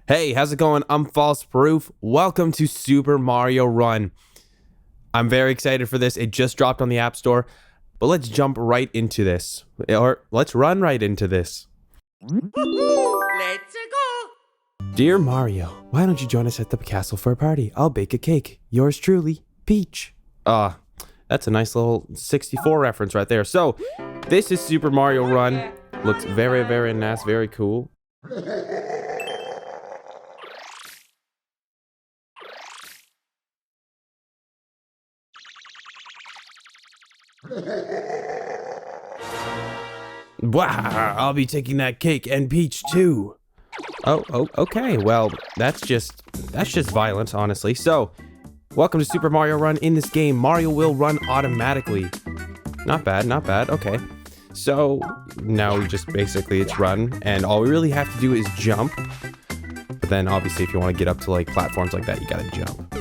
Hey, how's it going? I'm FalseProof. Welcome to Super Mario Run. I'm very excited for this. It just dropped on the App Store, but let's jump right into this. Or let's run right into this. Let's go! Dear Mario, why don't you join us at the castle for a party? I'll bake a cake. Yours truly, Peach. That's a nice little 64 reference right there. So, this is Super Mario Run. Looks very, very nice, very cool. Wow, I'll be taking that cake and Peach too. Oh, okay. Well, that's just violence, honestly. So, welcome to Super Mario Run. In this game, Mario will run automatically. Not bad, not bad. Okay. So, now we just basically it's run, and all we really have to do is jump. But then, obviously, if you want to get up to like platforms like that, you gotta jump.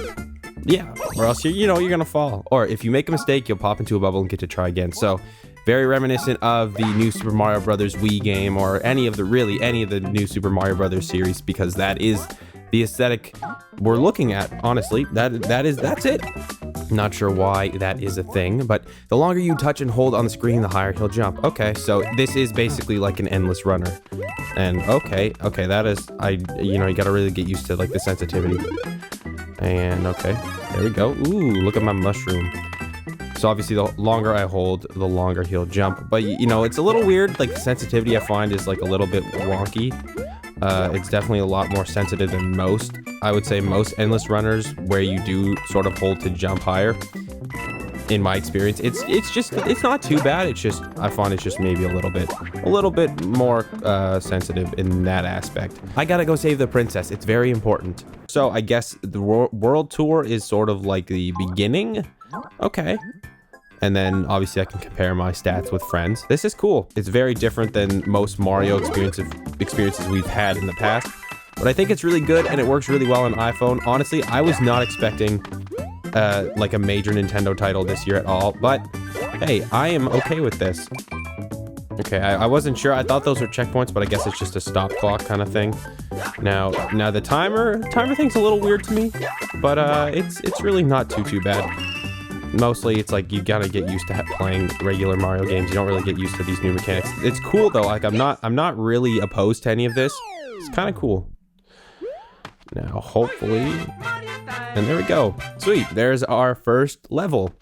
Yeah, or else you're gonna fall. Or if you make a mistake, you'll pop into a bubble and get to try again. So, very reminiscent of the new Super Mario Brothers Wii game, or any of the new Super Mario Brothers series, because that is the aesthetic we're looking at. Honestly, that's it. Not sure why that is a thing, but the longer you touch and hold on the screen, the higher he'll jump. Okay, so this is basically like an endless runner. And okay, that is, you gotta really get used to like the sensitivity. And okay, there we go. Ooh, look at my mushroom. So obviously the longer I hold, the longer he'll jump. But it's a little weird. Like the sensitivity I find is like a little bit wonky. It's definitely a lot more sensitive than most. I would say most endless runners where you do sort of hold to jump higher. In my experience, it's not too bad. It's just, I find it's just maybe a little bit more sensitive in that aspect. I gotta go save the princess. It's very important. So I guess the world tour is sort of like the beginning. Okay. And then obviously I can compare my stats with friends. This is cool. It's very different than most Mario experiences we've had in the past. But I think it's really good and it works really well on iPhone. Honestly, I was not expecting like a major Nintendo title this year at all. But hey, I am okay with this. Okay, I wasn't sure. I thought those were checkpoints, but I guess it's just a stop clock kind of thing. Now the timer thing's a little weird to me, but it's really not too bad. Mostly it's like you gotta get used to playing regular Mario games. You don't really get used to these new mechanics. It's cool though. Like I'm not really opposed to any of this. It's kind of cool. Now hopefully, and there we go. Sweet, there's our first level.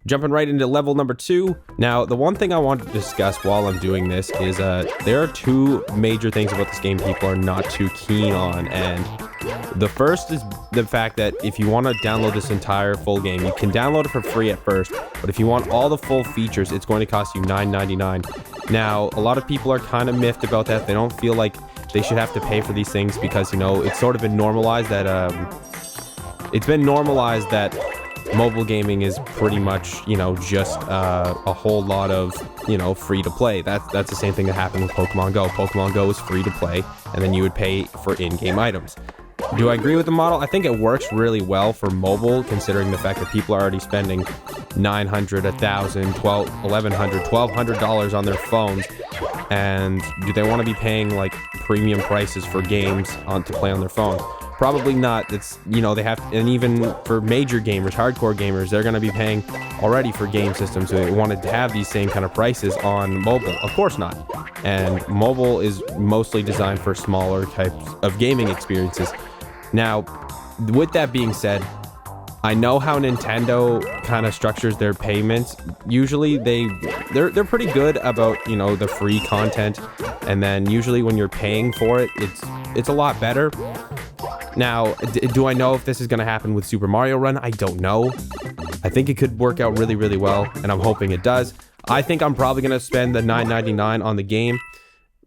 Jumping right into level number 2. Now, the one thing I want to discuss while I'm doing this is there are two major things about this game people are not too keen on. And the first is the fact that if you want to download this entire full game, you can download it for free at first. But if you want all the full features, it's going to cost you $9.99. Now, a lot of people are kind of miffed about that. They don't feel like they should have to pay for these things because, it's sort of been normalized that mobile gaming is pretty much, just a whole lot of, free to play. That's the same thing that happened with Pokemon Go. Pokemon Go is free to play, and then you would pay for in-game items. Do I agree with the model? I think it works really well for mobile, considering the fact that people are already spending $900, $1,000, $1,100, $1,200 on their phones. And do they want to be paying like premium prices for games to play on their phone? Probably not. It's, they have, and even for major gamers, hardcore gamers, they're going to be paying already for game systems. So they wanted to have these same kind of prices on mobile. Of course not. And mobile is mostly designed for smaller types of gaming experiences. Now, with that being said, I know how Nintendo kind of structures their payments. Usually they're pretty good about, the free content. And then usually when you're paying for it, it's a lot better. Now, do I know if this is going to happen with Super Mario Run? I don't know. I think it could work out really, really well, and I'm hoping it does. I think I'm probably going to spend the $9.99 on the game,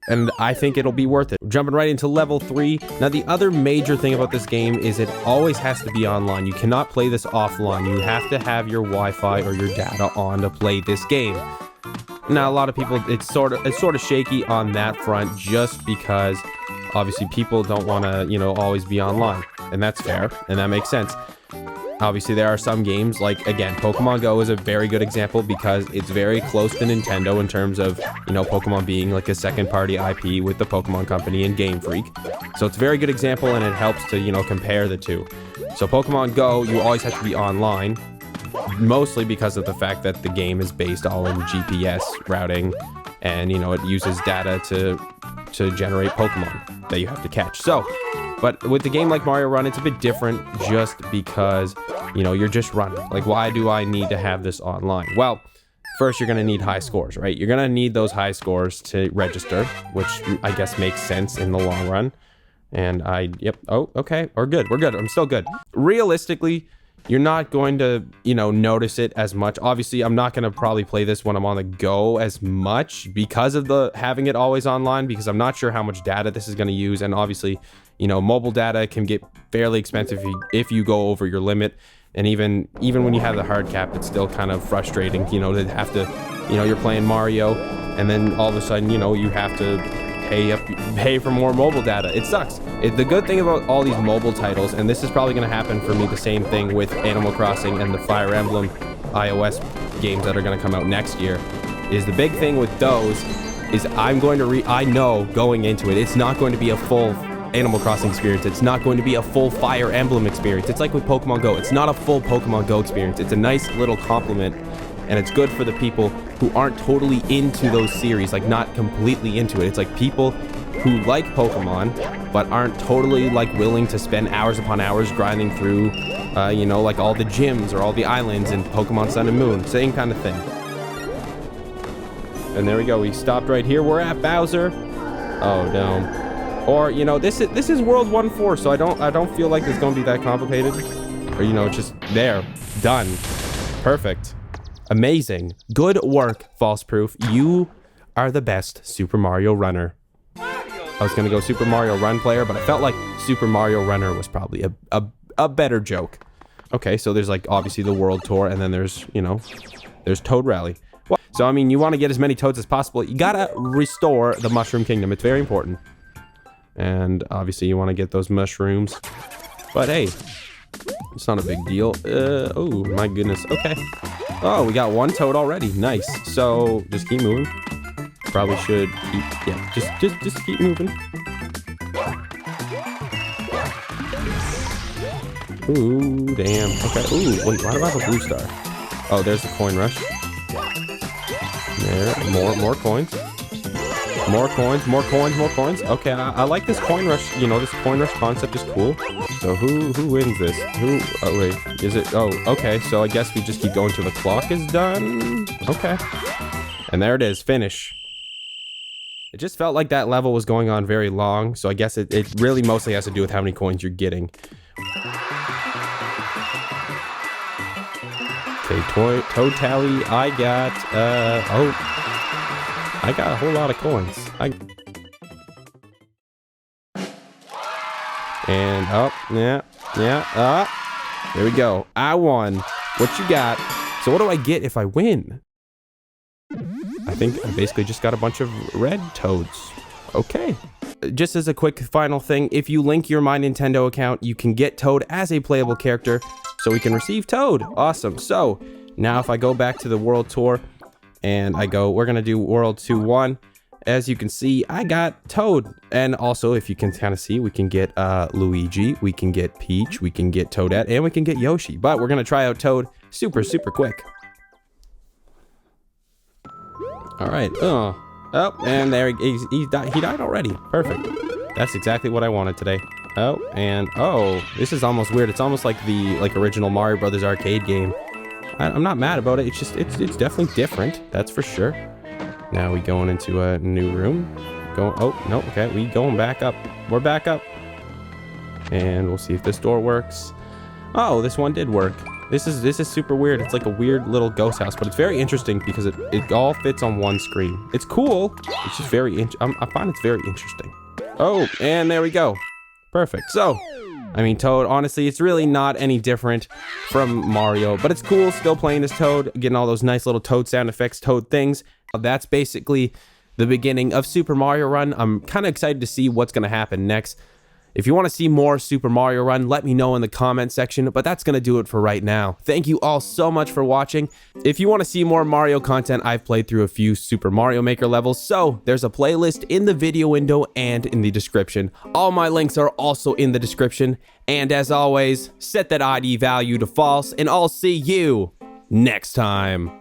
and I think it'll be worth it. Jumping right into level 3. Now, the other major thing about this game is it always has to be online. You cannot play this offline. You have to have your Wi-Fi or your data on to play this game. Now, a lot of people, it's sort of shaky on that front, just because obviously people don't want to, always be online, and that's fair, and that makes sense. Obviously, there are some games, like, again, Pokemon Go is a very good example because it's very close to Nintendo in terms of, you know, Pokemon being like a second-party IP with the Pokemon Company and Game Freak. So it's a very good example, and it helps to, you know, compare the two. So Pokemon Go, you always have to be online, mostly because of the fact that the game is based all in GPS routing, and, you know, it uses data to generate Pokemon that you have to catch. So, but with the game like Mario Run, it's a bit different just because, you know, you're just running. Like, why do I need to have this online? Well, first, you're going to need high scores, right? You're going to need those high scores to register, which I guess makes sense in the long run. And yep. Oh, okay. We're good. I'm still good. Realistically, you're not going to, you know, notice it as much. Obviously, I'm not going to probably play this when I'm on the go as much because of having it always online, because I'm not sure how much data this is going to use. And obviously, you know, mobile data can get fairly expensive if you go over your limit. And even when you have the hard cap, it's still kind of frustrating, you know, to have to, you know, you're playing Mario and then all of a sudden, you know, you have to pay for more mobile data. It sucks. The good thing about all these mobile titles, and this is probably going to happen for me, the same thing with Animal Crossing and the Fire Emblem iOS games that are going to come out next year, is the big thing with those is I know going into it, it's not going to be a full Animal Crossing experience. It's not going to be a full Fire Emblem experience. It's like with Pokemon Go. It's not a full Pokemon Go experience. It's a nice little compliment, and it's good for the people who aren't totally into those series, like not completely into it. It's like people who like Pokemon, but aren't totally like willing to spend hours upon hours grinding through, you know, like all the gyms or all the islands in Pokemon Sun and Moon. Same kind of thing. And there we go. We stopped right here. We're at Bowser. Oh no. Or, you know, this is World 1-4, so I don't feel like it's gonna be that complicated. Or, you know, just there. Done. Perfect. Amazing. Good work, FalseProof. You are the best Super Mario runner. I was gonna go Super Mario Run player, but I felt like Super Mario Runner was probably a better joke. Okay, so there's like obviously the World Tour, and then there's, you know, there's Toad Rally. Well, so I mean, you want to get as many Toads as possible. You gotta restore the Mushroom Kingdom. It's very important. And obviously you want to get those mushrooms. But hey, it's not a big deal. Oh my goodness. Okay. Oh, we got one Toad already. Nice. So just keep moving. Probably should keep, yeah, just keep moving. Ooh, damn. Okay. Ooh, wait, why do I have a blue star? Oh, there's the coin rush. There, more coins. More coins. Okay, I like this coin rush. You know, this coin rush concept is cool. So who wins this? Oh wait, is it? Oh, okay. So I guess we just keep going till the clock is done. Okay. And there it is, finish. It just felt like that level was going on very long. So I guess it really mostly has to do with how many coins you're getting. Okay, Toad tally. I got a whole lot of coins. And there we go. I won. What you got? So what do I get if I win? I think I basically just got a bunch of red Toads. Okay. Just as a quick final thing, if you link your My Nintendo account, you can get Toad as a playable character, so we can receive Toad. Awesome. So now if I go back to the World Tour and we're gonna do World 2-1. As you can see, I got Toad. And also, if you can kind of see, we can get Luigi, we can get Peach, we can get Toadette, and we can get Yoshi. But we're gonna try out Toad super quick. All right. Oh, and there he died already. Perfect. That's exactly what I wanted today. Oh, and this is almost weird. It's almost like the original Mario Brothers arcade game. I'm not mad about it. It's just it's definitely different. That's for sure. Now we going into a new room. Oh no. Okay, we going back up. We're back up, and we'll see if this door works. Oh, this one did work. This is super weird. It's like a weird little ghost house, but it's very interesting because it all fits on one screen. It's cool. It's just I find it's very interesting. Oh, and there we go. Perfect. So, I mean, Toad, honestly, it's really not any different from Mario, but it's cool still playing as Toad, getting all those nice little Toad sound effects, Toad things. That's basically the beginning of Super Mario Run. I'm kind of excited to see what's going to happen next. If you want to see more Super Mario Run, let me know in the comment section, but that's going to do it for right now. Thank you all so much for watching. If you want to see more Mario content, I've played through a few Super Mario Maker levels, so there's a playlist in the video window and in the description. All my links are also in the description, and as always, set that ID value to false, and I'll see you next time.